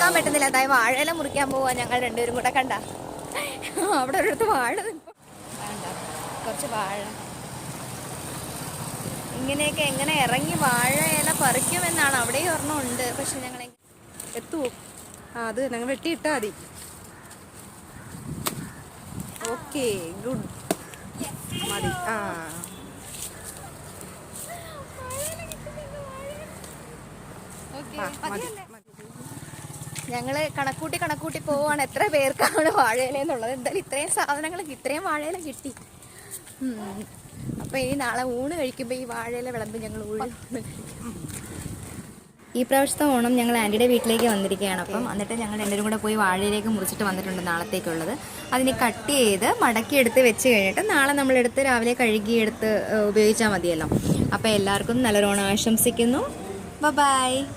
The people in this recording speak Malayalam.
പോകാൻ പറ്റുന്നില്ല. അതായത് വാഴയില മുറിക്കാൻ പോവാ ഞങ്ങൾ രണ്ടുപേരും കൂടെ. കണ്ട അവിടെ ഒരിടത്ത് വാഴ വേണ്ട, കുറച്ച് വാഴ ഇങ്ങനെയൊക്കെ എങ്ങനെ ഇറങ്ങി വാഴയില പറിക്കുമെന്നാണ്. അവിടെ ഒരെണ്ണം ഉണ്ട്, പക്ഷെ ഞങ്ങൾ എത്തുവോ? അത് ഞങ്ങൾ വെട്ടിയിട്ടാ മതി. ഓക്കെ, ഗുഡ്, മതി. ഞങ്ങള് കണക്കൂട്ടി പോവാണ് എത്ര പേർക്കാണ് വാഴയിലെന്നുള്ളത്. എന്തായാലും ഇത്രയും സാധനങ്ങൾ, ഇത്രയും വാഴയില കിട്ടി. അപ്പൊ ഇനി നാളെ ഊണ് കഴിക്കുമ്പോ ഈ വാഴയില വിളമ്പ് ഞങ്ങൾ ഈ പ്രാവശ്യത്തെ ഓണം ഞങ്ങൾ ആൻറ്റിയുടെ വീട്ടിലേക്ക് വന്നിരിക്കുകയാണ്. അപ്പം എന്നിട്ട് ഞങ്ങൾ രണ്ടുപേരും കൂടെ പോയി വാഴയിലേക്ക് മുറിച്ചിട്ട് വന്നിട്ടുണ്ട് നാളത്തേക്കുള്ളത്. അതിന് കട്ട് ചെയ്ത് മടക്കിയെടുത്ത് വെച്ച് കഴിഞ്ഞിട്ട് നാളെ നമ്മളെടുത്ത് രാവിലെ കഴുകിയെടുത്ത് ഉപയോഗിച്ചാൽ മതിയല്ലോ. അപ്പോൾ എല്ലാവർക്കും നല്ലൊരു ഓണം ആശംസിക്കുന്നു. ബൈ.